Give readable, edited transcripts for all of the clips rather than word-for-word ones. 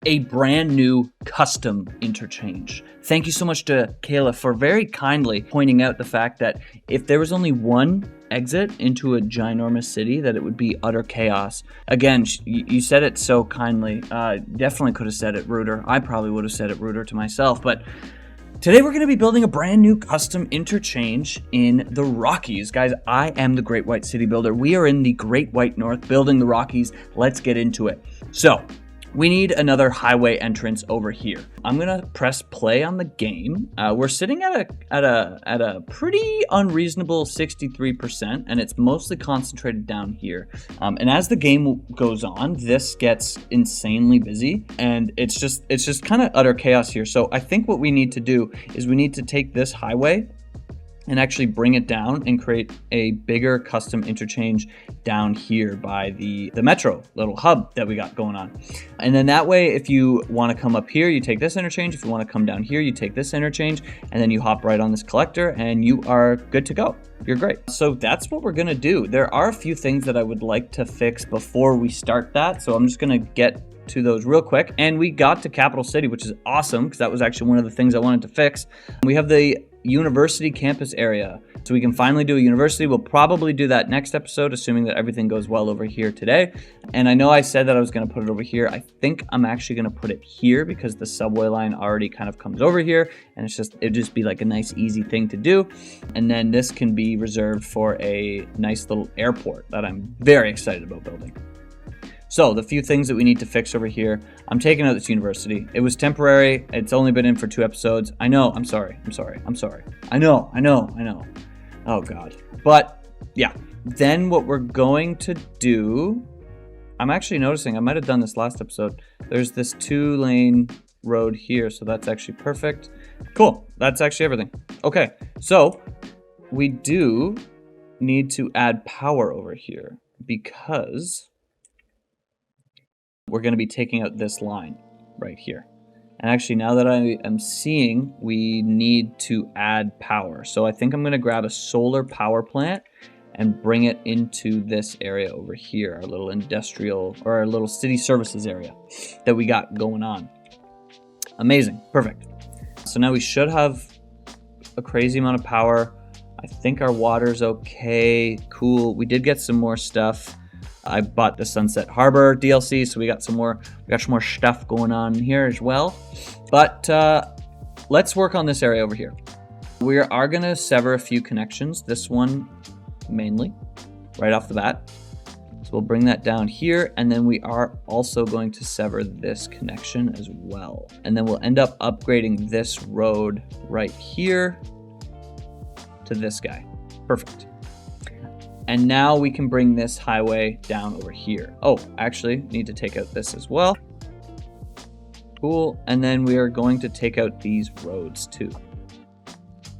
a brand new custom interchange. Thank you so much to Kayla for very kindly pointing out the fact that if there was only one exit into a ginormous city, that it would be utter chaos. Again, you said it so kindly. Definitely could have said it ruder. I probably would have said it ruder to myself, but today we're going to be building a brand new custom interchange in the Rockies. Guys, I am the Great White City Builder. We are in the Great White North building the Rockies. Let's get into it. So, we need another highway entrance over here. I'm gonna press play on the game. We're sitting at a pretty unreasonable 63%, and it's mostly concentrated down here. And as the game goes on, this gets insanely busy, and it's just kind of utter chaos here. So I think what we need to do is we need to take this highway and actually bring it down and create a bigger custom interchange down here by the metro little hub that we got going on. And then that way, if you want to come up here, you take this interchange. If you want to come down here, you take this interchange, and then you hop right on this collector and you are good to go. You're great. So that's what we're going to do. There are a few things that I would like to fix before we start that. So I'm just going to get to those real quick. And we got to Capital City, which is awesome because that was actually one of the things I wanted to fix. We have the university campus area, so we can finally do a university. We'll probably do that next episode, assuming that everything goes well over here today. And I know I said that I was going to put it over here. I think I'm actually going to put it here because the subway line already kind of comes over here, and it'd just be like a nice easy thing to do. And then this can be reserved for a nice little airport that I'm very excited about building. So the few things that we need to fix over here, I'm taking out this university. It was temporary. It's only been in for 2 episodes. I know, I'm sorry. I know. Oh God. But yeah, then what we're going to do, I'm actually noticing, I might've done this last episode. There's this 2-lane road here, so that's actually perfect. Cool, that's actually everything. Okay, so we do need to add power over here because we're going to be taking out this line right here. And actually, now that I am seeing, we need to add power. So I think I'm going to grab a solar power plant and bring it into this area over here, our little industrial or our little city services area that we got going on. Amazing. Perfect. So now we should have a crazy amount of power. I think our water's okay. Cool. We did get some more stuff. I bought the Sunset Harbor DLC, so we got some more stuff going on here as well. But let's work on this area over here. We are going to sever a few connections. This one mainly, right off the bat. So we'll bring that down here, and then we are also going to sever this connection as well. And then we'll end up upgrading this road right here to this guy. Perfect. And now we can bring this highway down over here. Oh, actually, need to take out this as well. Cool. And then we are going to take out these roads too.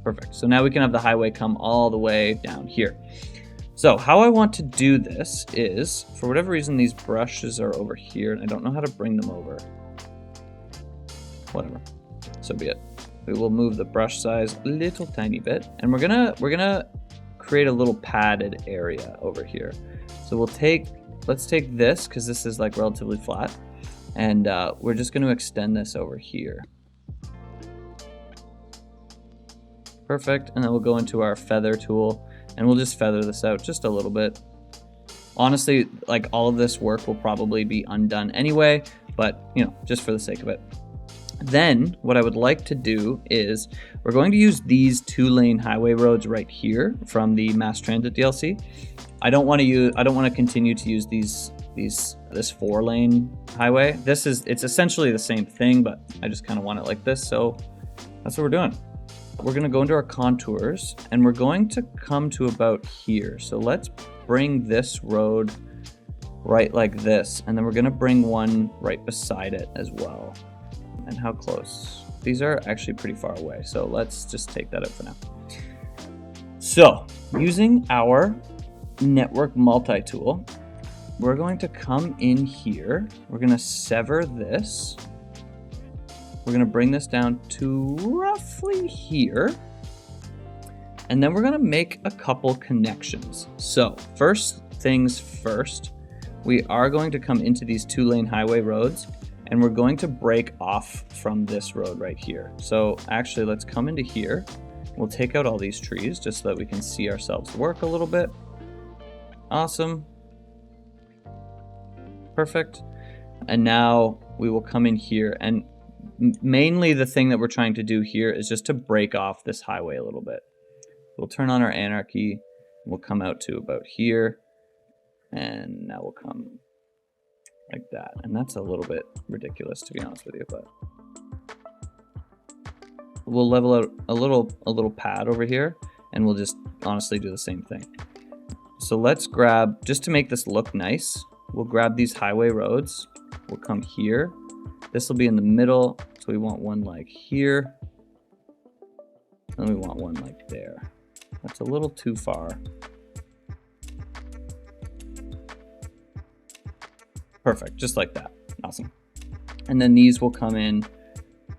Perfect. So now we can have the highway come all the way down here. So how I want to do this is, for whatever reason, these brushes are over here, and I don't know how to bring them over. Whatever. So be it. We will move the brush size a little tiny bit, and we're gonna create a little padded area over here. So let's take this, because this is like relatively flat, and we're just going to extend this over here. Perfect. And then we'll go into our feather tool, and we'll just feather this out just a little bit. Honestly, like all of this work will probably be undone anyway, but you know, just for the sake of it. Then what I would like to do is we're going to use these 2-lane highway roads right here from the Mass Transit DLC. I don't want to continue to use this 4-lane highway. It's essentially the same thing, but I just kind of want it like this. So that's what we're doing. We're going to go into our contours, and we're going to come to about here. So let's bring this road right like this, and then we're going to bring one right beside it as well. And how close? These are actually pretty far away, so let's just take that out for now. So, using our network multi-tool, we're going to come in here. We're going to sever this. We're going to bring this down to roughly here. And then we're going to make a couple connections. So, first things first, we are going to come into these 2-lane highway roads, and we're going to break off from this road right here. So actually, let's come into here. We'll take out all these trees just so that we can see ourselves work a little bit. Awesome. Perfect. And now we will come in here, and mainly the thing that we're trying to do here is just to break off this highway a little bit. We'll turn on our anarchy. We'll come out to about here, and now we'll come like that. And that's a little bit ridiculous, to be honest with you, but we'll level out a little pad over here, and we'll just honestly do the same thing. So let's grab, just to make this look nice, we'll grab these highway roads. We'll come here. This will be in the middle, so we want one like here, and we want one like there. That's a little too far. Perfect, just like that. Awesome. And then these will come in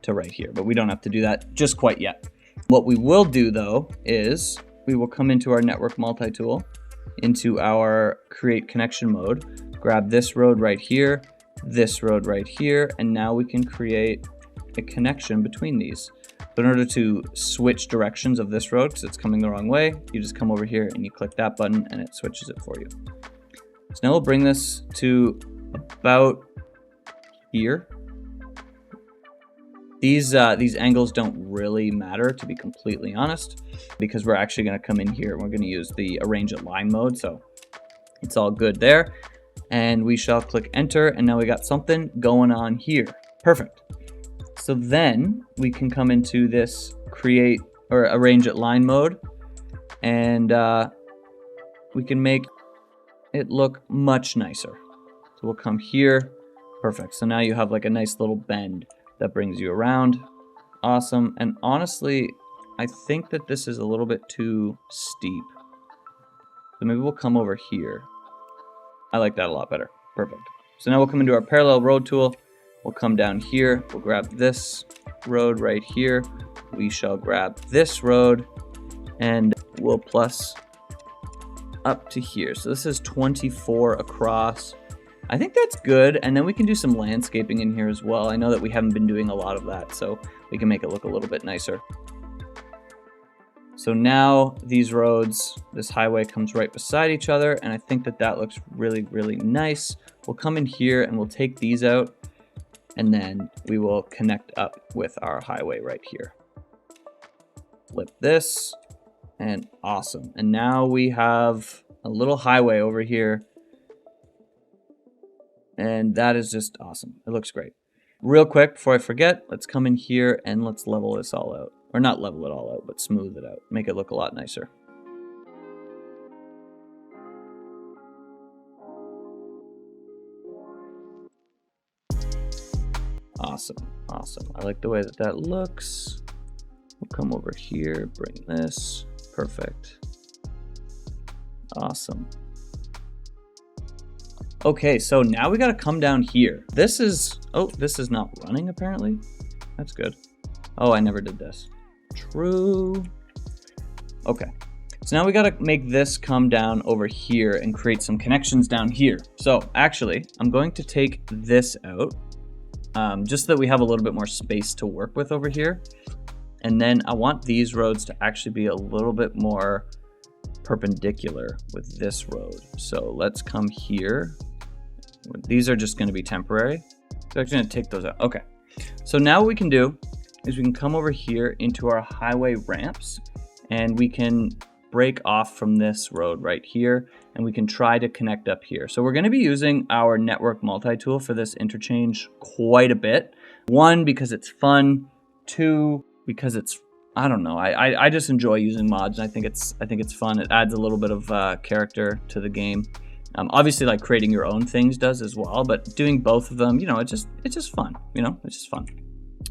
to right here, but we don't have to do that just quite yet. What we will do though is we will come into our network multi-tool, into our create connection mode, grab this road right here, this road right here, and now we can create a connection between these. But in order to switch directions of this road, because it's coming the wrong way, you just come over here and you click that button and it switches it for you. So now we'll bring this to about here. These angles don't really matter, to be completely honest, because we're actually going to come in here and we're going to use the arrange at line mode, so it's all good there. And we shall click enter, and now we got something going on here. Perfect. So then we can come into this create or arrange at line mode, and we can make it look much nicer. So we'll come here. Perfect. So now you have like a nice little bend that brings you around. Awesome. And honestly, I think that this is a little bit too steep. So maybe we'll come over here. I like that a lot better. Perfect. So now we'll come into our parallel road tool. We'll come down here. We'll grab this road right here. We shall grab this road and we'll plus up to here. So this is 24 across. I think that's good. And then we can do some landscaping in here as well. I know that we haven't been doing a lot of that, so we can make it look a little bit nicer. So now these roads, this highway comes right beside each other, and I think that that looks really, really nice. We'll come in here and we'll take these out, and then we will connect up with our highway right here. Flip this, and awesome. And now we have a little highway over here, and that is just awesome. It looks great. Real quick, before I forget, let's come in here and let's level this all out. Or not level it all out, but smooth it out. Make it look a lot nicer. Awesome, awesome. I like the way that that looks. We'll come over here, bring this. Perfect. Awesome. Okay, so now we gotta come down here. This is, oh, this is not running apparently. That's good. Oh, I never did this. True. Okay, so now we gotta make this come down over here and create some connections down here. So actually, I'm going to take this out just so that we have a little bit more space to work with over here. And then I want these roads to actually be a little bit more perpendicular with this road. So let's come here. These are just gonna be temporary. So I'm gonna take those out. Okay, so now what we can do is we can come over here into our highway ramps, and we can break off from this road right here, and we can try to connect up here. So we're gonna be using our network multi-tool for this interchange quite a bit. One, because it's fun. Two, because it's, I don't know, I just enjoy using mods, and I think it's fun. It adds a little bit of character to the game. Obviously, like creating your own things does as well, but doing both of them, you know, it's just fun. You know, it's just fun.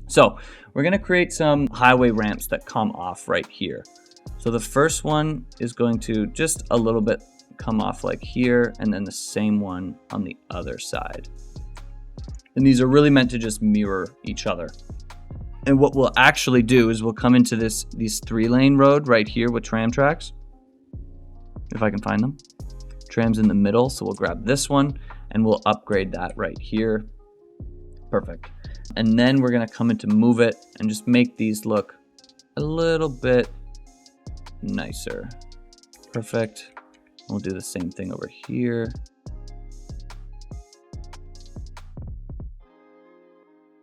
So we're gonna create some highway ramps that come off right here. So the first one is going to just a little bit come off like here, and then the same one on the other side. And these are really meant to just mirror each other. And what we'll actually do is we'll come into these 3-lane road right here with tram tracks. If I can find them. Tram's in the middle, so we'll grab this one and we'll upgrade that right here. Perfect. And then we're gonna come into move it and just make these look a little bit nicer. Perfect. We'll do the same thing over here.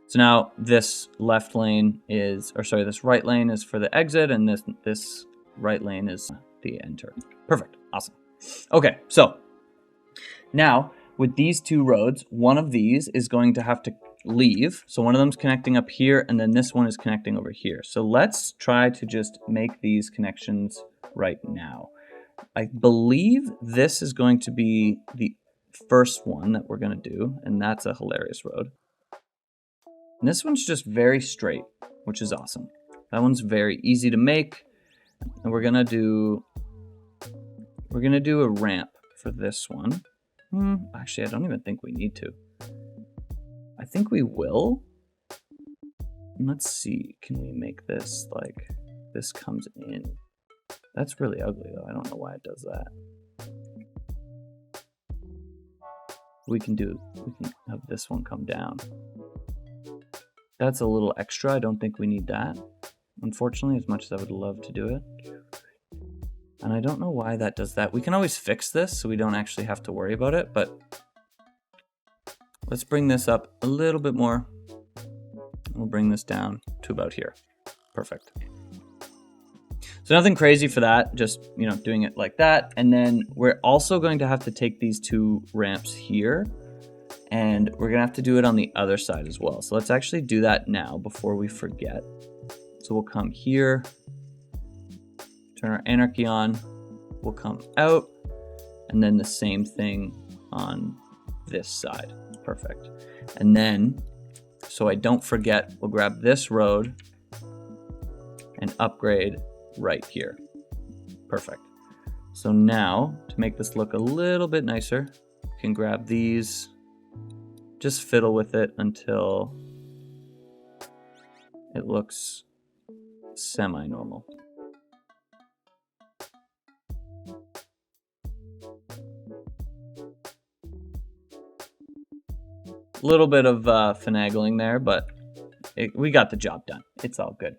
So now this left lane is, or sorry, this right lane is for the exit, and this right lane is the enter. Perfect. Awesome. Okay, so now with these two roads, one of these is going to have to leave. So one of them's connecting up here, and then this one is connecting over here. So let's try to just make these connections right now. I believe this is going to be the first one that we're going to do, and that's a hilarious road. And this one's just very straight, which is awesome. That one's very easy to make. And we're gonna do a ramp for this one. Actually, I don't even think we need to. I think we will. Let's see, can we make this like this comes in? That's really ugly though. I don't know why it does that. We can have this one come down. That's a little extra. I don't think we need that, unfortunately, as much as I would love to do it. And I don't know why that does that. We can always fix this so we don't actually have to worry about it, but let's bring this up a little bit more. We'll bring this down to about here. Perfect. So nothing crazy for that, just, you know, doing it like that. And then we're also going to have to take these two ramps here, and we're gonna have to do it on the other side as well. So let's actually do that now before we forget. So we'll come here, turn our anarchy on, we'll come out, and then the same thing on this side. Perfect. And then, so I don't forget, we'll grab this road and upgrade right here. Perfect. So now, to make this look a little bit nicer, you can grab these, just fiddle with it until it looks semi-normal. A little bit of finagling there, but we got the job done. It's all good.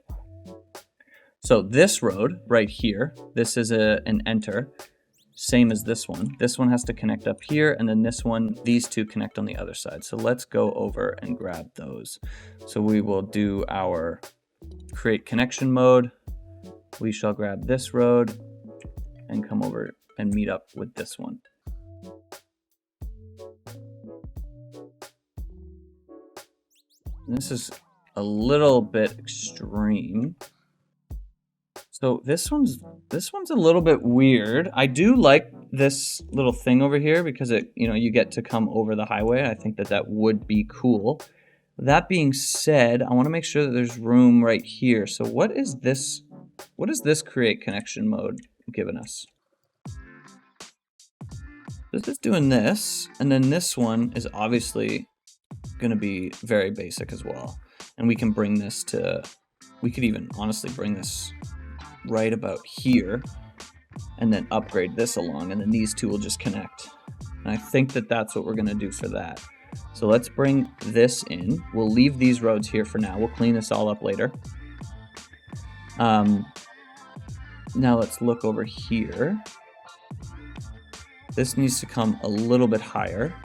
So this road right here, this is an enter, same as this one. This one has to connect up here, and then this one, these two connect on the other side. So let's go over and grab those. So we will do our create connection mode. We shall grab this road and come over and meet up with this one. And this is a little bit extreme. So this one's a little bit weird. I do like this little thing over here because it, you know, you get to come over the highway. I think that would be cool. That being said, I want to make sure that there's room right here. So what is this create connection mode giving us? This is doing this, and then this one is obviously going to be very basic as well. And we can bring this to, we could even honestly bring this right about here and then upgrade this along, and then these two will just connect. And I think that that's what we're going to do for that. So let's bring this in. We'll leave these roads here for now. We'll clean this all up later. Now let's look over here. This needs to come a little bit higher,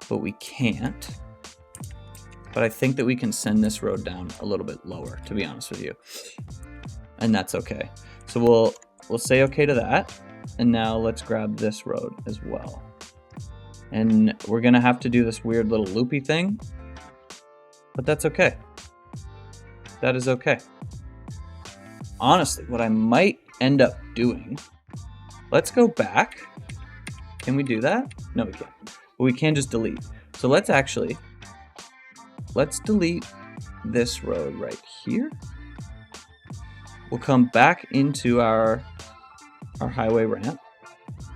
but we can't. But I think that we can send this road down a little bit lower, to be honest with you. And that's okay. So we'll say okay to that. And now let's grab this road as well. And we're gonna have to do this weird little loopy thing, but that's okay. That is okay. Honestly, what I might end up doing, let's go back. Can we do that? No, we can't. But we can just delete. So let's delete this road right here. We'll come back into our highway ramp.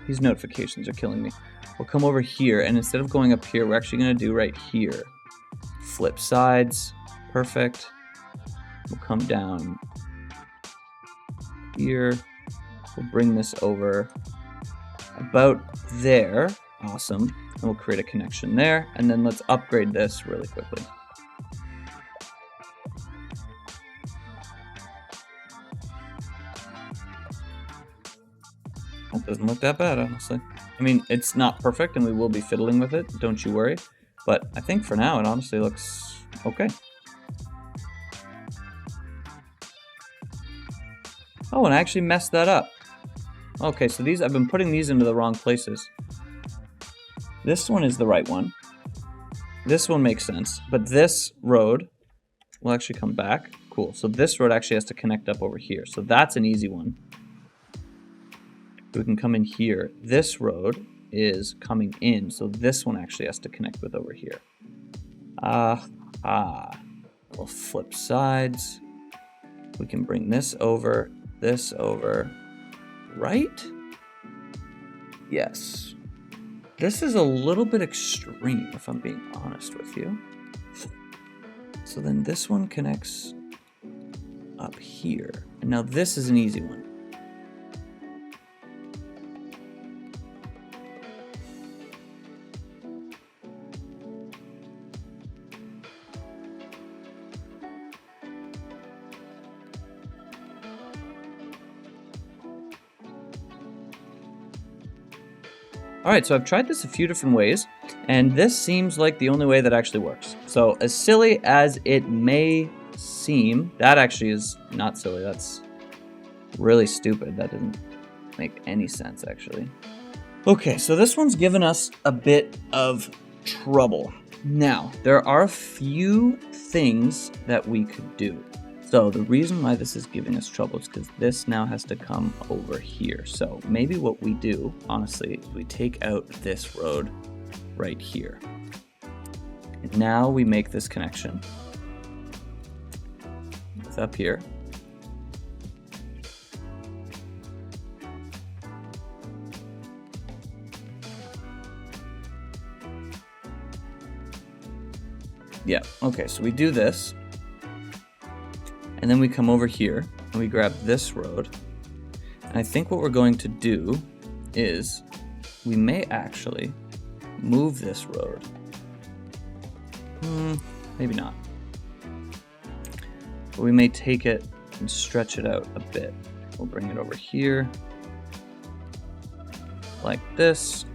These notifications are killing me. We'll come over here, and instead of going up here, we're actually going to do right here. Flip sides. Perfect. We'll come down here. We'll bring this over about there. Awesome. And we'll create a connection there, and then let's upgrade this really quickly. That doesn't look that bad, honestly. I mean, it's not perfect, and we will be fiddling with it, don't you worry. But I think for now, it honestly looks okay. Oh, and I actually messed that up. Okay, so I've been putting these into the wrong places. This one is the right one. This one makes sense, but this road will actually come back. Cool, so this road actually has to connect up over here. So that's an easy one. We can come in here. This road is coming in, so this one actually has to connect with over here. We'll flip sides. We can bring this over, right? Yes. This is a little bit extreme, if I'm being honest with you. So then this one connects up here. And now this is an easy one. All right, so I've tried this a few different ways, and this seems like the only way that actually works. So as silly as it may seem, that actually is not silly. That's really stupid. That didn't make any sense, actually. Okay, so this one's given us a bit of trouble. Now, there are a few things that we could do. So the reason why this is giving us trouble is because this now has to come over here. So maybe what we do, honestly, is we take out this road right here. And now we make this connection with up here. Yeah, okay, so we do this. And then we come over here and we grab this road. And I think what we're going to do is we may actually move this road. Maybe not. But we may take it and stretch it out a bit. We'll bring it over here like this.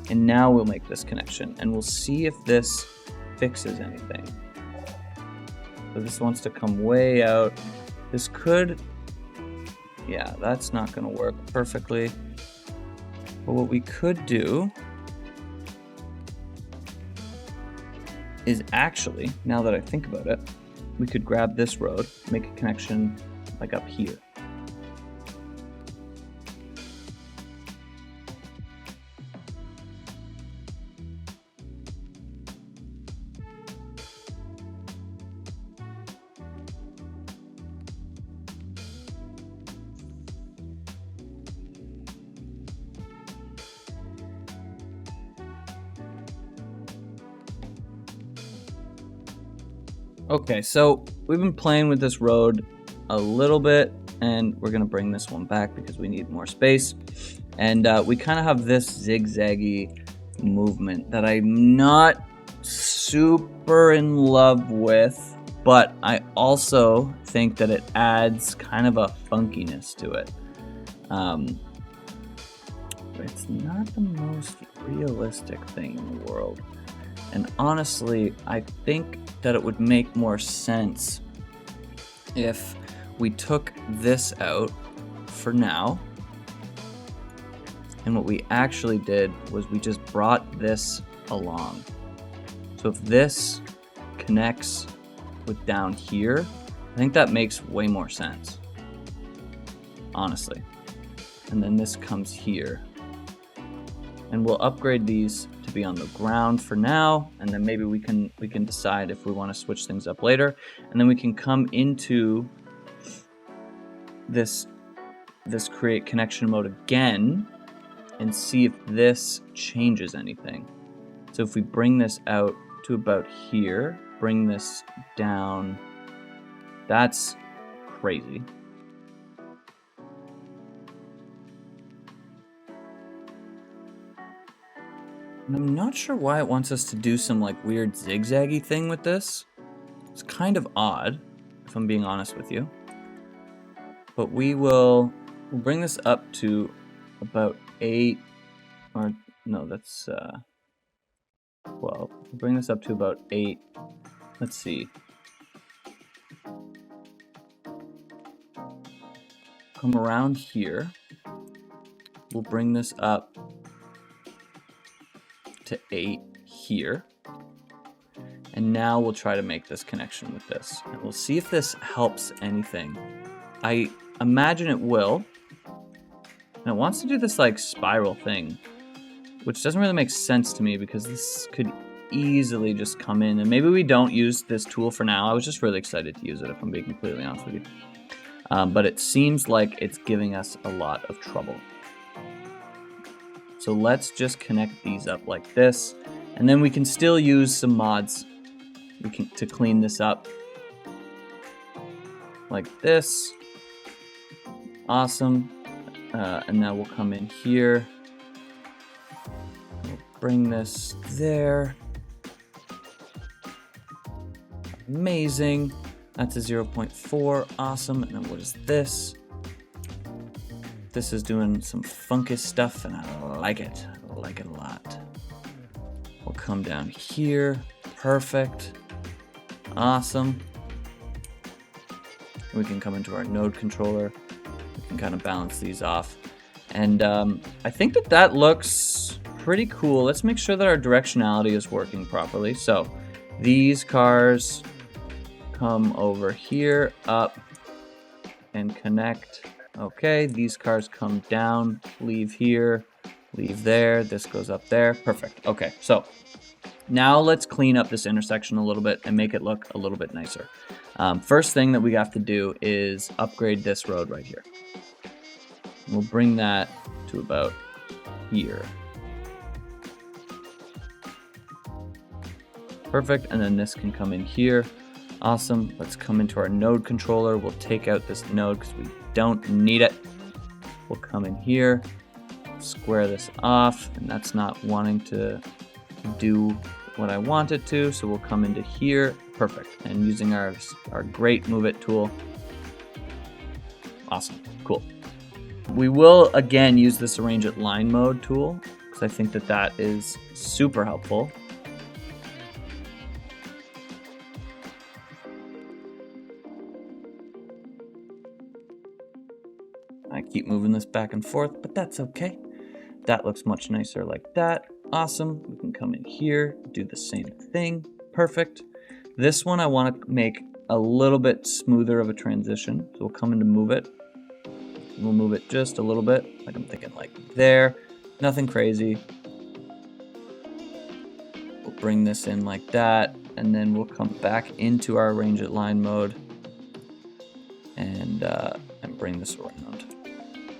And now we'll make this connection and we'll see if this fixes anything. So this wants to come way out. This could, yeah, that's not gonna work perfectly. But what we could do is actually, now that I think about it, we could grab this road, make a connection like up here. Okay, so we've been playing with this road a little bit, and we're gonna bring this one back because we need more space. And we kind of have this zigzaggy movement that I'm not super in love with, but I also think that it adds kind of a funkiness to it. It's not the most realistic thing in the world. And honestly, I think that it would make more sense if we took this out for now. And what we actually did was we just brought this along. So if this connects with down here, I think that makes way more sense, honestly. And then this comes here. And we'll upgrade these to be on the ground for now, and then maybe we can decide if we want to switch things up later. And then we can come into this create connection mode again and see if this changes anything. So if we bring this out to about here, bring this down, that's crazy. And I'm not sure why it wants us to do some like weird zigzaggy thing with this. It's kind of odd, if I'm being honest with you. But we'll bring this up to about 8, or no, that's 12. We'll bring this up to about 8. Let's see. Come around here. We'll bring this up to 8 here. And now we'll try to make this connection with this. And we'll see if this helps anything. I imagine it will. And it wants to do this like spiral thing, which doesn't really make sense to me because this could easily just come in. And maybe we don't use this tool for now. I was just really excited to use it, if I'm being completely honest with you. But it seems like it's giving us a lot of trouble. So let's just connect these up like this. And then we can still use some mods to clean this up. Like this. Awesome. And now we'll come in here. We'll bring this there. Amazing. That's a 0.4. Awesome. And then what is this? This is doing some funky stuff, and I like it. I like it a lot. We'll come down here. Perfect. Awesome. We can come into our node controller. We can kind of balance these off. And I think that looks pretty cool. Let's make sure that our directionality is working properly. So these cars come over here, up, and connect. Okay, these cars come down, leave here, leave there. This goes up there. Perfect. Okay, so now let's clean up this intersection a little bit and make it look a little bit nicer. First thing that we have to do is upgrade this road right here. We'll bring that to about here. Perfect, and then this can come in here. Awesome. Let's come into our node controller. We'll take out this node because we don't need it. We'll come in here, square this off, and that's not wanting to do what I want it to, so we'll come into here. Perfect. And using our great move it tool. Awesome. Cool. We will again use this arrange at line mode tool because I think that is super helpful. I keep moving this back and forth, but that's okay. That looks much nicer like that. Awesome. We can come in here, do the same thing. Perfect. This one I want to make a little bit smoother of a transition. So we'll come into move it. We'll move it just a little bit. Like I'm thinking like there. Nothing crazy. We'll bring this in like that. And then we'll come back into our arrange at line mode. And bring this around.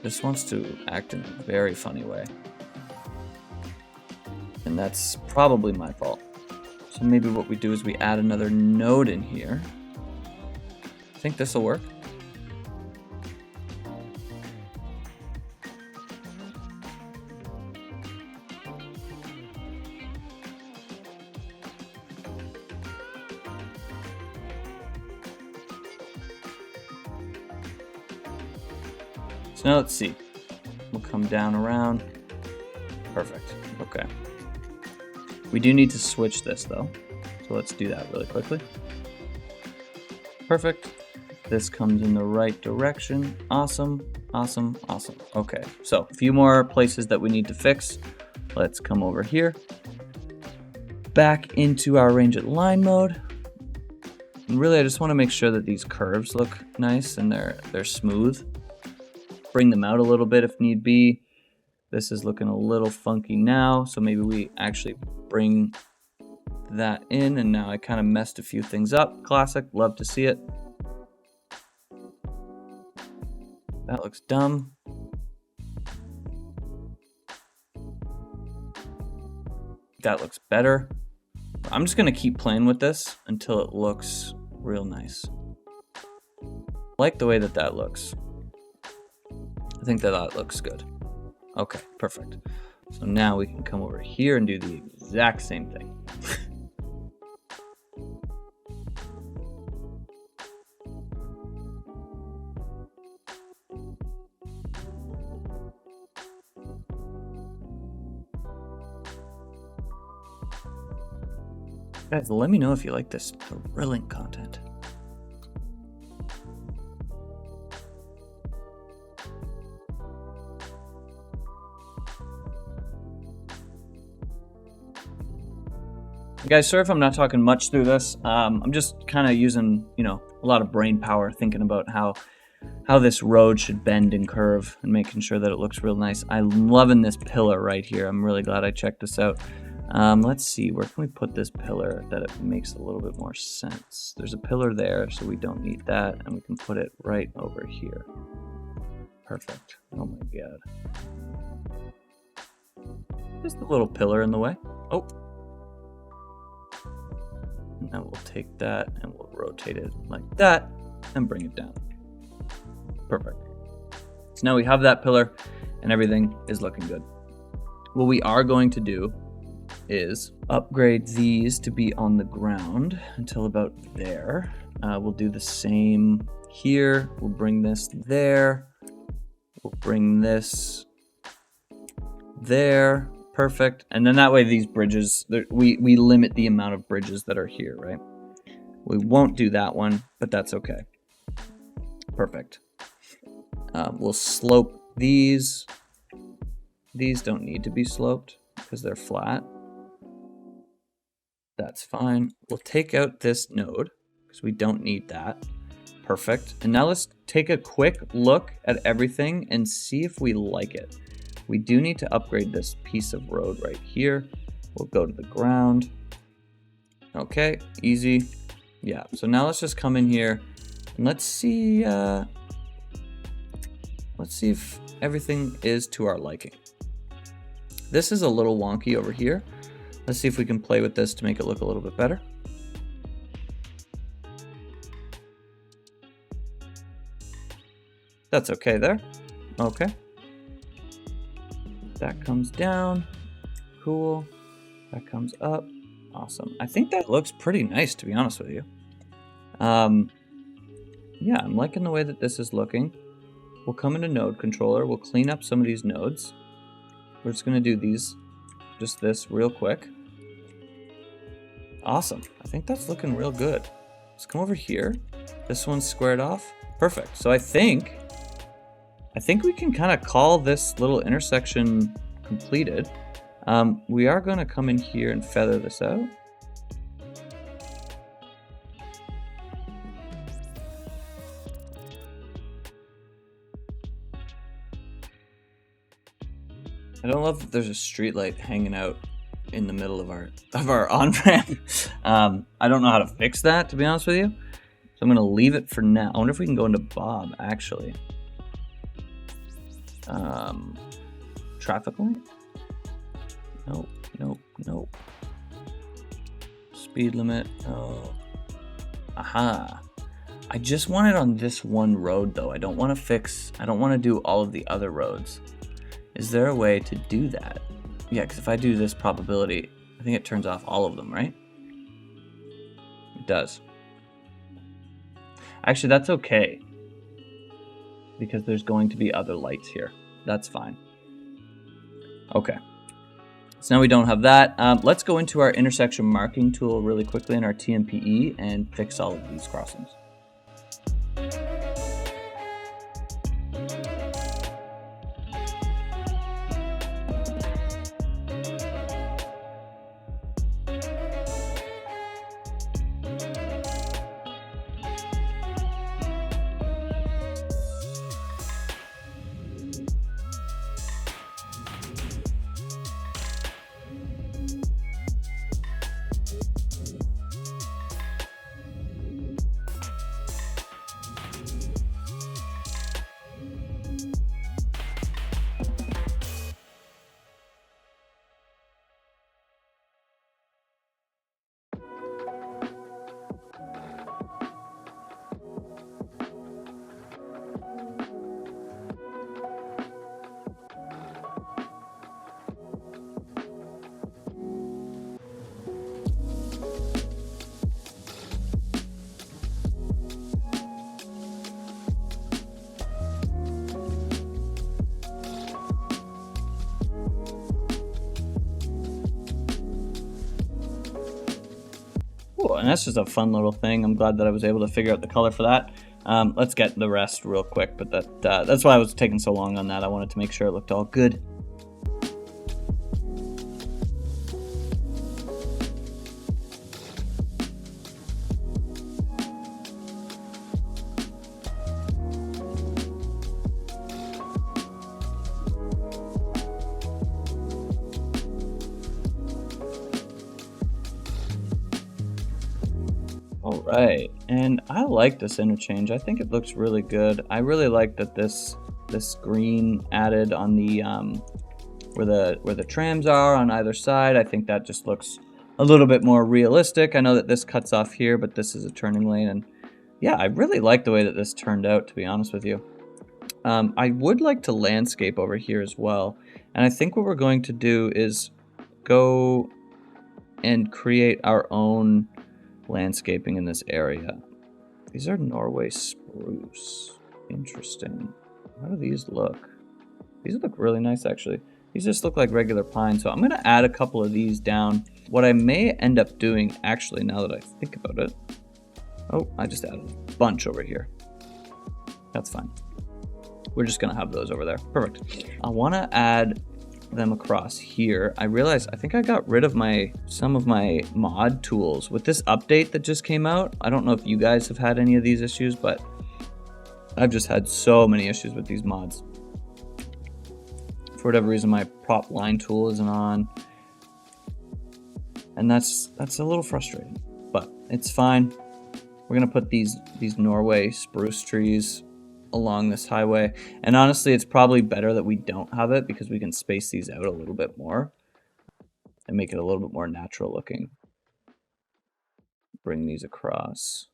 This wants to act in a very funny way. And that's probably my fault. So maybe what we do is we add another node in here. I think this will work. So now let's see. We'll come down around. Perfect. Okay. We do need to switch this though. So let's do that really quickly. Perfect. This comes in the right direction. Awesome. Awesome. Awesome. Okay. So a few more places that we need to fix. Let's come over here. Back into our arrange at line mode. And really I just want to make sure that these curves look nice and they're smooth. Bring them out a little bit if need be. This is looking a little funky now, so maybe we actually bring that in, and now I kind of messed a few things up. Classic, love to see it. That looks dumb. That looks better. I'm just gonna keep playing with this until it looks real nice. Like the way that looks. I think that looks good. Okay, perfect. So now we can come over here and do the exact same thing. Guys, let me know if you like this thrilling content. Guys, sorry if I'm not talking much through this. I'm just kind of using, a lot of brain power thinking about how this road should bend and curve and making sure that it looks real nice. I'm loving this pillar right here. I'm really glad I checked this out. Let's see, where can we put this pillar that it makes a little bit more sense? There's a pillar there, so we don't need that, and we can put it right over here. Perfect. Oh my god. Just a little pillar in the way. Oh. And then we'll take that and we'll rotate it like that and bring it down. Perfect. So now we have that pillar and everything is looking good. What we are going to do is upgrade these to be on the ground until about there. We'll do the same here. We'll bring this there. We'll bring this there. Perfect. And then that way these bridges, we limit the amount of bridges that are here, right? We won't do that one, but that's okay. Perfect. We'll slope these. These don't need to be sloped because they're flat. That's fine. We'll take out this node because we don't need that. Perfect. And now let's take a quick look at everything and see if we like it. We do need to upgrade this piece of road right here. We'll go to the ground. Okay, easy. Yeah, so now let's just come in here and let's see if everything is to our liking. This is a little wonky over here. Let's see if we can play with this to make it look a little bit better. That's okay there. Okay. That comes down. Cool. That comes up. Awesome. I think that looks pretty nice, to be honest with you. Yeah, I'm liking the way that this is looking. We'll come into node controller. We'll clean up some of these nodes. We're just going to do just this real quick. Awesome. I think that's looking real good. Let's come over here. This one's squared off. Perfect. So I think we can kind of call this little intersection completed. We are going to come in here and feather this out. I don't love that there's a street light hanging out in the middle of our on-ramp. I don't know how to fix that, to be honest with you. So I'm going to leave it for now. I wonder if we can go into Bob, actually. Traffic light? Nope, nope, nope. Speed limit, no. Aha. I just want it on this one road, though. I don't want to do all of the other roads. Is there a way to do that? Yeah, because if I do this probability, I think it turns off all of them, right? It does. Actually, that's okay, because there's going to be other lights here. That's fine. Okay. So now we don't have that. Let's go into our intersection marking tool really quickly in our TMPE and fix all of these crossings. Cool, and that's just a fun little thing. I'm glad that I was able to figure out the color for that. Let's get the rest real quick, but that's why I was taking so long on that. I wanted to make sure it looked all good. All right, and I like this interchange. I think it looks really good. I really like that this green added on the where the trams are on either side. I think that just looks a little bit more realistic. I know that this cuts off here, but this is a turning lane, and yeah, I really like the way that this turned out, to be honest with you. I would like to landscape over here as well, and I think what we're going to do is go and create our own landscaping in this area. These are Norway spruce. Interesting. How do these look? These look really nice, actually. These just look like regular pine, so I'm going to add a couple of these down. What I may end up doing, actually, now that I think about it... Oh, I just added a bunch over here. That's fine. We're just going to have those over there. Perfect. I want to add them across here. I realized I think I got rid of some of my mod tools with this update that just came out. I don't know if you guys have had any of these issues, but I've just had so many issues with these mods. For whatever reason, my prop line tool isn't on, and that's a little frustrating, but it's fine. We're gonna put these Norway spruce trees along this highway, and honestly it's probably better that we don't have it because we can space these out a little bit more and make it a little bit more natural looking. Bring these across,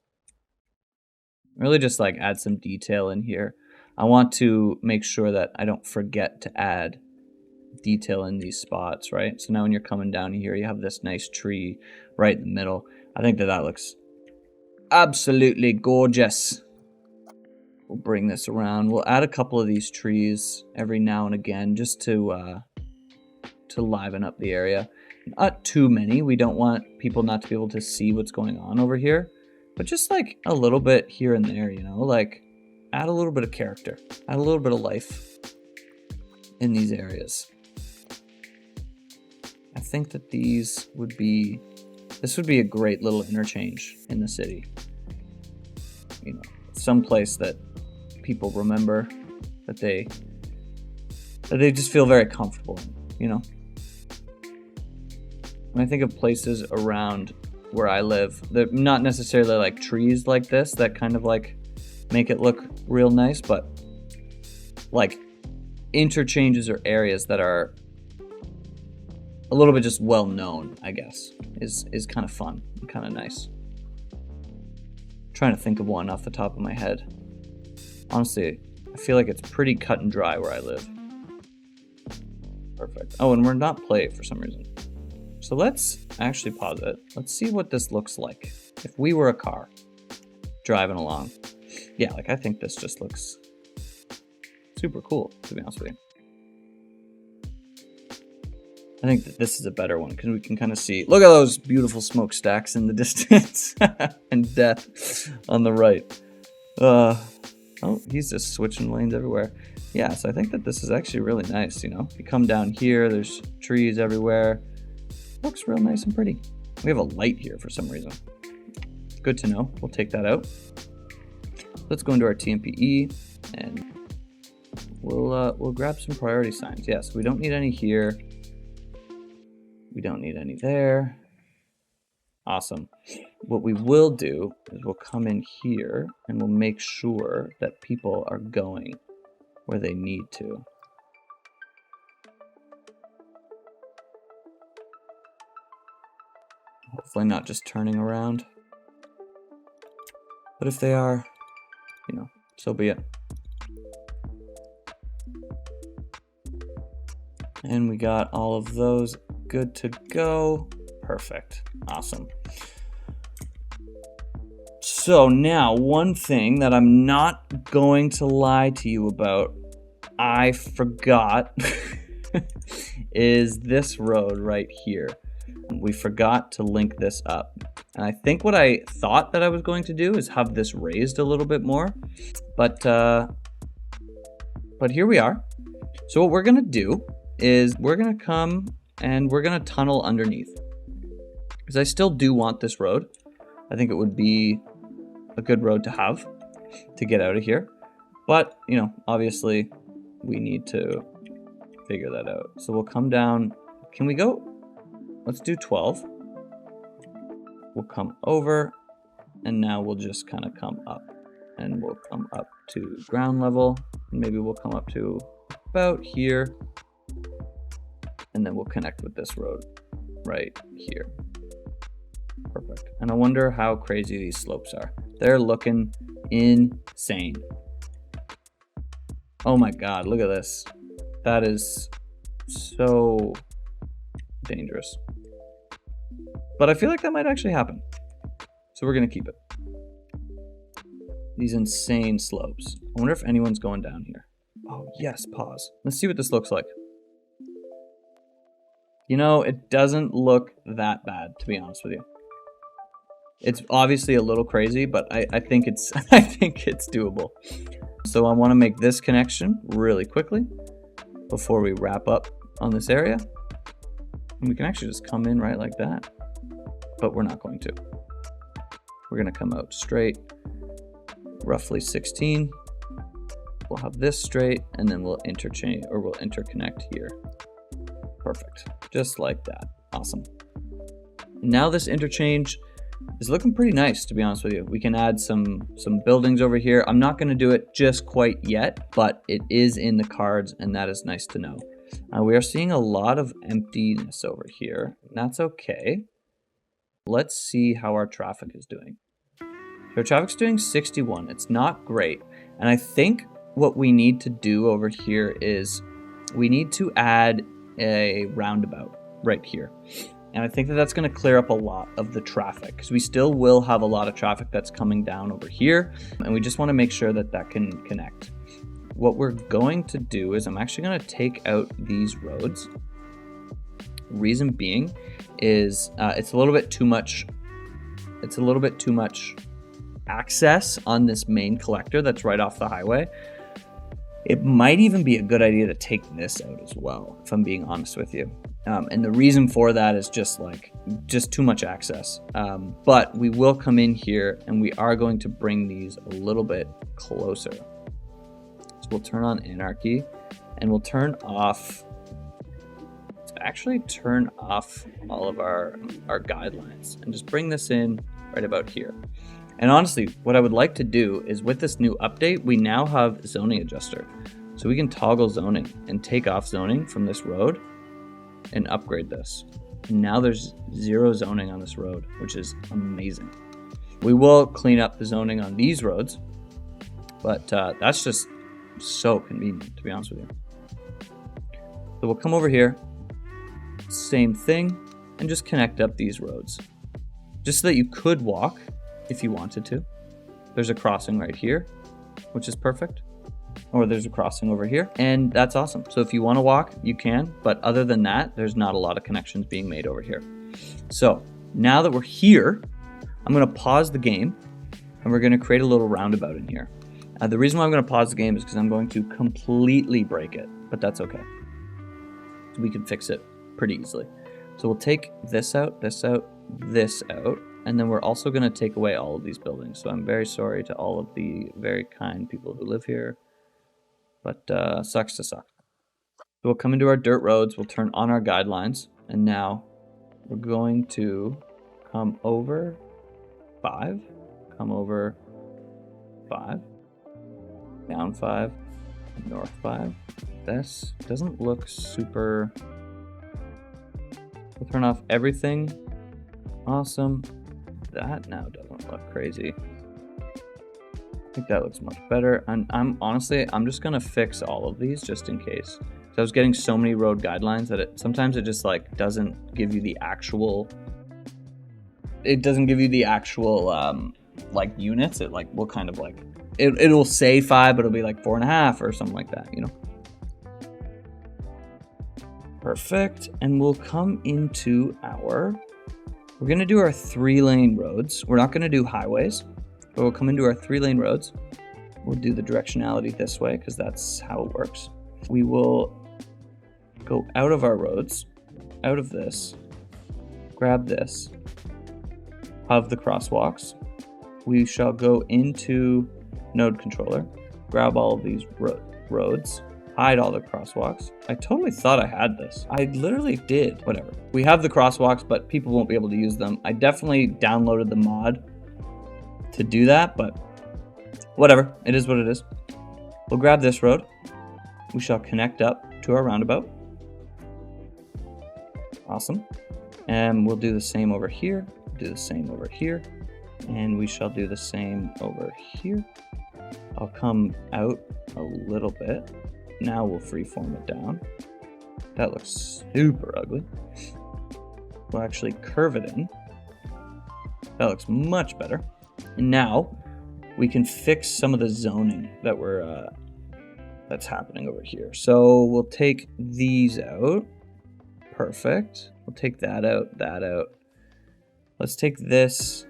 really just like add some detail in here. I want to make sure that I don't forget to add detail in these spots, right? So now when you're coming down here, you have this nice tree right in the middle. I think that looks absolutely gorgeous. We'll bring this around. We'll add a couple of these trees every now and again just to liven up the area. Not too many. We don't want people not to be able to see what's going on over here, but just like a little bit here and there, you know, like add a little bit of character, add a little bit of life in these areas. I think that this would be a great little interchange in the city. You know, someplace that people remember, that they just feel very comfortable in, you know? When I think of places around where I live, they're not necessarily like trees like this that kind of like make it look real nice, but like interchanges or areas that are a little bit just well known, I guess, is kind of fun and kind of nice. Trying to think of one off the top of my head. Honestly, I feel like it's pretty cut and dry where I live. Perfect. Oh, and we're not play for some reason. So let's actually pause it. Let's see what this looks like if we were a car driving along. Yeah, like I think this just looks super cool, to be honest with you. I think that this is a better one because we can kind of see, look at those beautiful smokestacks in the distance and death on the right. Oh, he's just switching lanes everywhere. Yeah, so I think that this is actually really nice, you know. You come down here, there's trees everywhere. Looks real nice and pretty. We have a light here for some reason. Good to know. We'll take that out. Let's go into our TMPE and we'll grab some priority signs. Yes, we don't need any here. We don't need any there. Awesome. What we will do is we'll come in here and we'll make sure that people are going where they need to. Hopefully not just turning around. But if they are, you know, so be it. And we got all of those good to go. Perfect. Awesome. So now, one thing that I'm not going to lie to you about, I forgot, is this road right here. We forgot to link this up. And I think what I thought that I was going to do is have this raised a little bit more, but here we are. So what we're gonna do is we're gonna come and we're gonna tunnel underneath, because I still do want this road. I think it would be a good road to have to get out of here. But, you know, obviously we need to figure that out. So we'll come down. Can we go? Let's do 12. We'll come over, and now we'll just kind of come up, and we'll come up to ground level, and maybe we'll come up to about here, and then we'll connect with this road right here. Perfect. And I wonder how crazy these slopes are. They're looking insane. Oh my God, look at this. That is so dangerous. But I feel like that might actually happen. So we're gonna keep it. These insane slopes. I wonder if anyone's going down here. Oh yes, pause. Let's see what this looks like. You know, it doesn't look that bad, to be honest with you. It's obviously a little crazy, but I think it's I think it's doable. So I want to make this connection really quickly before we wrap up on this area. And we can actually just come in right like that, but we're not going to. We're going to come out straight, roughly 16. We'll have this straight, and then we'll interchange, or we'll interconnect here. Perfect, just like that. Awesome. Now this interchange is looking pretty nice, to be honest with you. We can add some buildings over here. I'm not going to do it just quite yet, but it is in the cards, and that is nice to know. We are seeing a lot of emptiness over here, and that's okay. Let's see how our traffic is doing. So our traffic's doing 61. It's not great, and I think what we need to do over here is we need to add a roundabout right here. And I think that that's going to clear up a lot of the traffic, because we still will have a lot of traffic that's coming down over here, and we just want to make sure that that can connect. What we're going to do is I'm actually going to take out these roads. Reason being is it's a little bit too much. It's a little bit too much access on this main collector that's right off the highway. It might even be a good idea to take this out as well, if I'm being honest with you. And the reason for that is just too much access. But we will come in here and we are going to bring these a little bit closer. So we'll turn on anarchy and we'll turn off, actually turn off all of our guidelines and just bring this in right about here. And honestly, what I would like to do is with this new update, we now have zoning adjuster. So we can toggle zoning and take off zoning from this road and upgrade this. And now there's 0 zoning on this road, which is amazing. We will clean up the zoning on these roads, but that's just so convenient, to be honest with you. So we'll come over here, same thing, and just connect up these roads, just so that you could walk if you wanted to. There's a crossing right here, which is perfect. Or there's a crossing over here, and that's awesome. So if you want to walk, you can, but other than that, there's not a lot of connections being made over here. So now that we're here, I'm going to pause the game, and we're going to create a little roundabout in here. The reason why I'm going to pause the game is because I'm going to completely break it, but that's okay. We can fix it pretty easily. So we'll take this out, this out, this out, and then we're also going to take away all of these buildings. So I'm very sorry to all of the very kind people who live here, but sucks to suck. So we'll come into our dirt roads, we'll turn on our guidelines, and now we're going to come over 5, come over 5, down 5, north 5. This doesn't look super. We'll turn off everything. Awesome. That now doesn't look crazy. I think that looks much better. And I'm just gonna fix all of these just in case. So I was getting so many road guidelines that sometimes it just like doesn't give you the actual. It doesn't give you the actual like units. It like will kind of like it'll say 5, but it'll be like 4.5 or something like that, you know. Perfect. And we'll come into we're gonna do our 3-lane roads. We're not gonna do highways, but we'll come into our 3-lane roads. We'll do the directionality this way because that's how it works. We will go out of our roads, out of this, grab this, of the crosswalks. We shall go into node controller, grab all of these roads, hide all the crosswalks. I totally thought I had this. I literally did. Whatever. We have the crosswalks, but people won't be able to use them. I definitely downloaded the mod to do that, but whatever. It is what it is. We'll grab this road. We shall connect up to our roundabout. Awesome. And we'll do the same over here, do the same over here, and we shall do the same over here. I'll come out a little bit. Now we'll freeform it down. That looks super ugly. We'll actually curve it in. That looks much better. And now we can fix some of the zoning that that's happening over here. So we'll take these out. Perfect. We'll take that out, that out. Let's take this,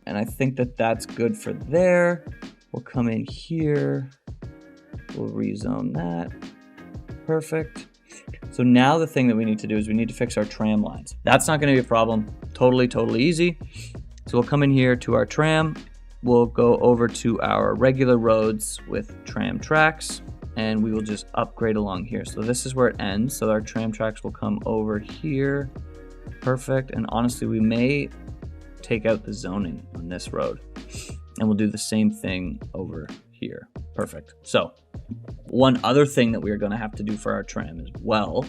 and I think that that's good for there. We'll come in here. We'll rezone that. Perfect. So now the thing that we need to do is we need to fix our tram lines. That's not going to be a problem. Totally easy. So we'll come in here to our tram. We'll go over to our regular roads with tram tracks, and we will just upgrade along here. So this is where it ends. So our tram tracks will come over here. Perfect. And honestly, we may take out the zoning on this road, and we'll do the same thing over here. Perfect. So one other thing that we are going to have to do for our tram as well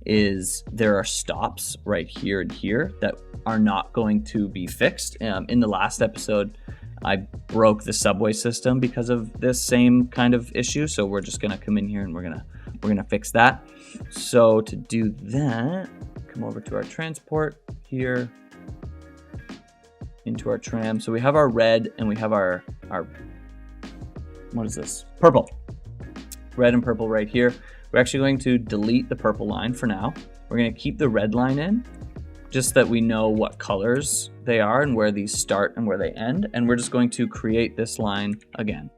is there are stops right here and here that are not going to be fixed. In the last episode, I broke the subway system because of this same kind of issue. So we're just going to come in here and we're going to fix that. So to do that, come over to our transport here, into our tram. So we have our red and we have our what is this? Purple. Red and purple right here. We're actually going to delete the purple line for now. We're going to keep the red line in, just that we know what colors they are and where these start and where they end. And we're just going to create this line again.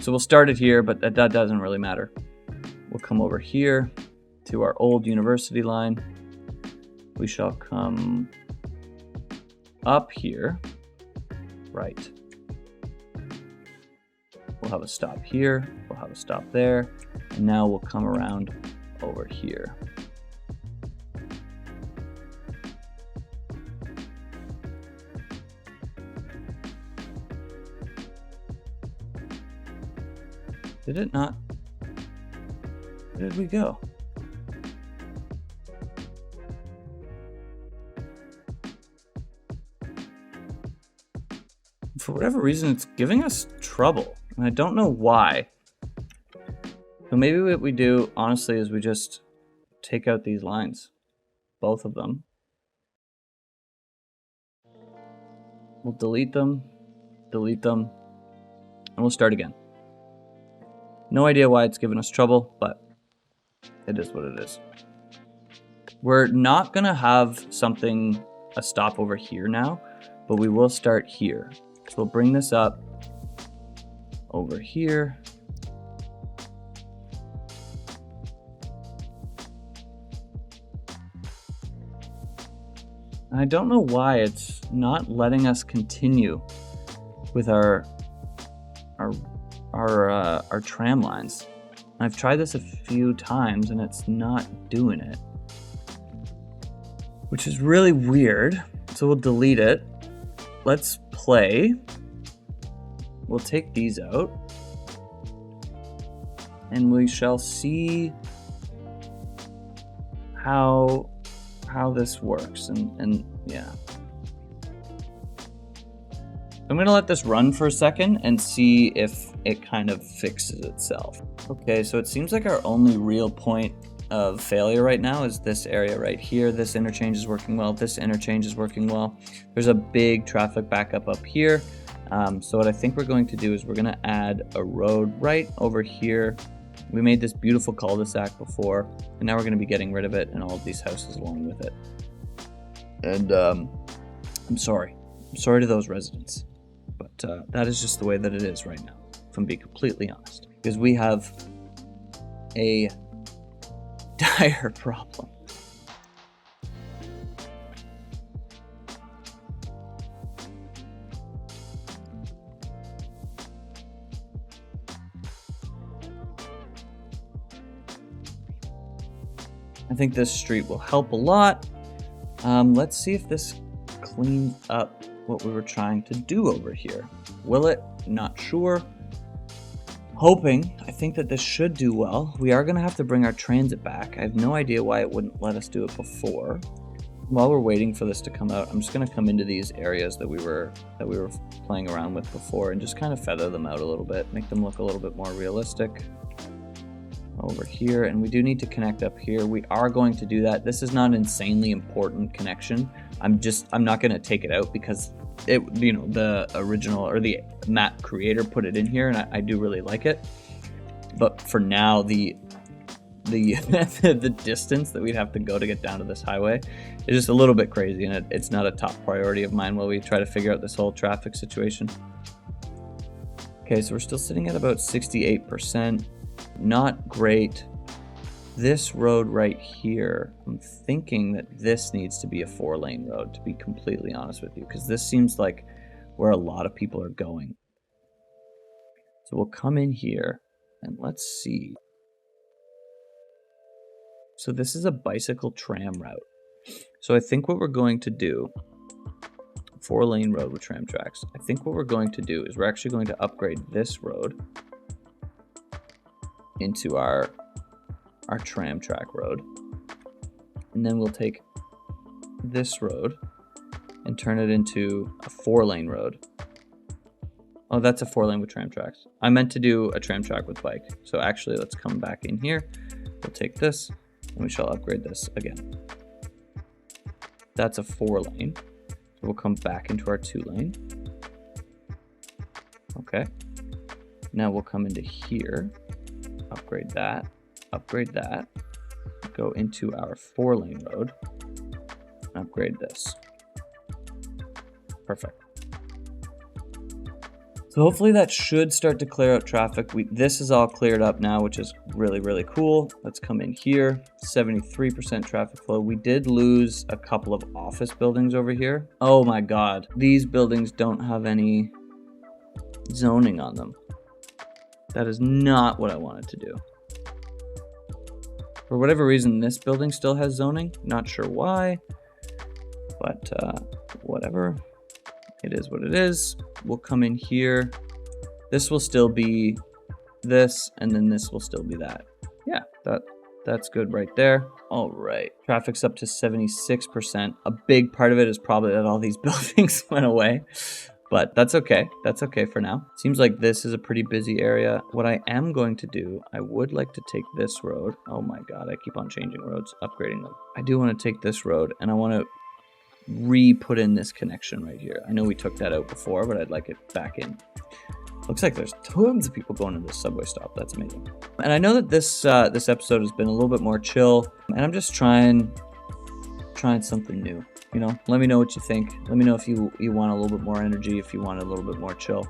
So we'll start it here, but that doesn't really matter. We'll come over here to our old university line. We shall come up here, right. We'll have a stop here, we'll have a stop there, and now we'll come around over here. Did it not? Where did we go? For whatever reason, it's giving us trouble, and I don't know why. So maybe what we do, honestly, is we just take out these lines, both of them. We'll delete them, and we'll start again. No idea why it's giving us trouble, but it is what it is. We're not gonna have a stop over here now, but we will start here. So we'll bring this up over here. And I don't know why it's not letting us continue with our tram lines. I've tried this a few times and it's not doing it, which is really weird. So we'll delete it. Let's play. We'll take these out and we shall see how this works. And yeah, I'm gonna let this run for a second and see if it kind of fixes itself. Okay, so it seems like our only real point of failure right now is this area right here. This interchange is working well. This interchange is working well. There's a big traffic backup up here. So what I think we're going to do is we're going to add a road right over here We made this beautiful cul-de-sac before, and now we're going to be getting rid of it and all of these houses along with it. And I'm sorry. I'm sorry to those residents. But that is just the way that it is right now, if I'm being completely honest. Because we have a dire problem. I think this street will help a lot. Let's see if this cleans up what we were trying to do over here. Will it? Not sure. Hoping. I think that this should do well. We are going to have to bring our transit back. I have no idea why it wouldn't let us do it before. While we're waiting for this to come out, I'm just going to come into these areas that we were playing around with before and just kind of feather them out a little bit, make them look a little bit more realistic. Over here, and we do need to connect up here. We are going to do that. This is not an insanely important connection. I'm not going to take it out because it, the original or the map creator put it in here, and I do really like it. But for now, the distance that we'd have to go to get down to this highway is just a little bit crazy, and it's not a top priority of mine while we try to figure out this whole traffic situation. Okay, so we're still sitting at about 68%. Not great. This road right here, I'm thinking that this needs to be a 4-lane road, to be completely honest with you, because this seems like where a lot of people are going. So we'll come in here and let's see. So this is a bicycle tram route. So I think what we're going to do, 4-lane road with tram tracks, I think what we're going to do is we're actually going to upgrade this road into our tram track road, and then we'll take this road and turn it into a 4-lane road. Oh, that's a 4-lane with tram tracks. I meant to do a tram track with bike. So actually, let's come back in here. We'll take this and we shall upgrade this again. That's a 4-lane. So we'll come back into our 2-lane. Okay. Now we'll come into here. Upgrade that, go into our 4-lane road, and upgrade this. Perfect. So hopefully that should start to clear out traffic. This is all cleared up now, which is really, really cool. Let's come in here, 73% traffic flow. We did lose a couple of office buildings over here. Oh my God, these buildings don't have any zoning on them. That is not what I wanted to do. For whatever reason, this building still has zoning. Not sure why, but whatever. It is what it is. We'll come in here. This will still be this, and then this will still be that. Yeah, that's good right there. All right, traffic's up to 76%. A big part of it is probably that all these buildings went away. But that's okay. That's okay for now. Seems like this is a pretty busy area. What I am going to do, I would like to take this road. Oh my God, I keep on changing roads, upgrading them. I do want to take this road and I want to re-put in this connection right here. I know we took that out before, but I'd like it back in. Looks like there's tons of people going to this subway stop. That's amazing. And I know that this episode has been a little bit more chill, and I'm just trying something new. Let me know what you think. Let me know if you want a little bit more energy, if you want a little bit more chill.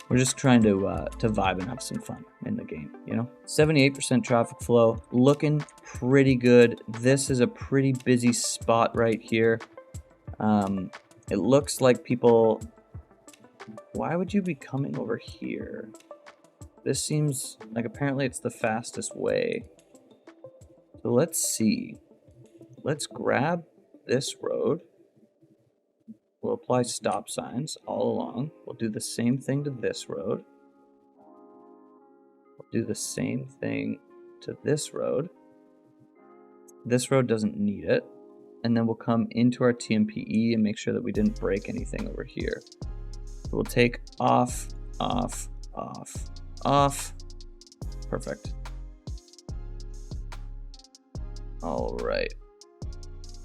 We're just trying to vibe and have some fun in the game, 78% traffic flow, looking pretty good. This is a pretty busy spot right here. It looks like people... Why would you be coming over here? This seems like apparently it's the fastest way. So let's see. Let's grab this road. We'll apply stop signs all along. We'll do the same thing to this road. We'll do the same thing to this road. This road doesn't need it. And then we'll come into our TMPE and make sure that we didn't break anything over here. So we'll take off, off, off, off. Perfect. All right.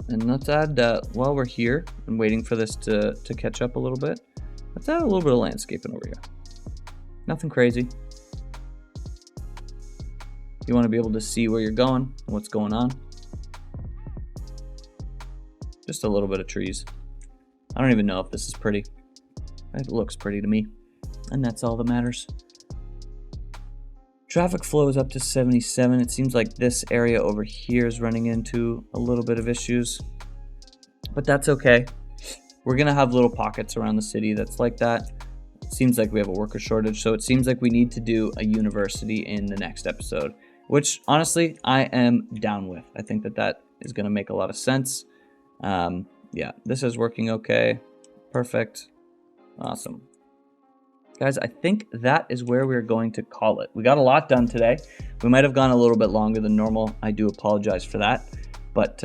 And let's add, while we're here and waiting for this to catch up a little bit, let's add a little bit of landscaping over here. Nothing crazy. You want to be able to see where you're going and what's going on. Just a little bit of trees. I don't even know if this is pretty. It looks pretty to me, and that's all that matters. Traffic flow is up to 77. It seems like this area over here is running into a little bit of issues, but that's okay. We're gonna have little pockets around the city that's like that. It seems like we have a worker shortage, so it seems like we need to do a university in the next episode, which honestly I am down with. I think that is gonna make a lot of sense. Yeah, this is working okay. Perfect. Awesome. Guys, I think that is where we're going to call it. We got a lot done today. We might have gone a little bit longer than normal. I do apologize for that. But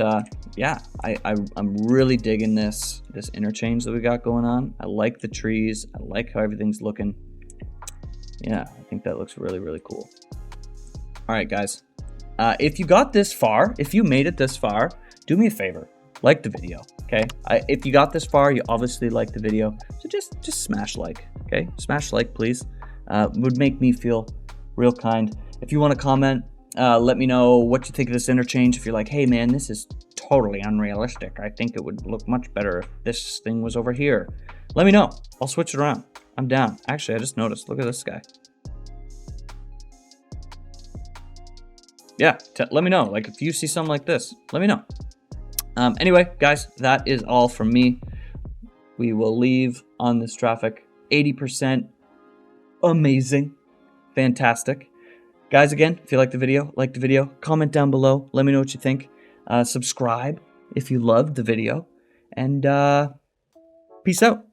yeah, I'm really digging this interchange that we got going on. I like the trees. I like how everything's looking. Yeah, I think that looks really, really cool. All right, guys. If you got this far, if you made it this far, do me a favor. Like the video, okay? If you got this far, you obviously like the video. So just smash like, okay? Smash like, please. Would make me feel real kind. If you want to comment, let me know what you think of this interchange. If you're like, hey man, this is totally unrealistic. I think it would look much better if this thing was over here. Let me know. I'll switch it around. I'm down. Actually, I just noticed. Look at this guy. Yeah, let me know. Like if you see something like this, let me know. Anyway, guys, that is all from me. We will leave on this traffic. 80%. Amazing. Fantastic. Guys, again, if you like the video, comment down below. Let me know what you think. Subscribe if you loved the video. And peace out.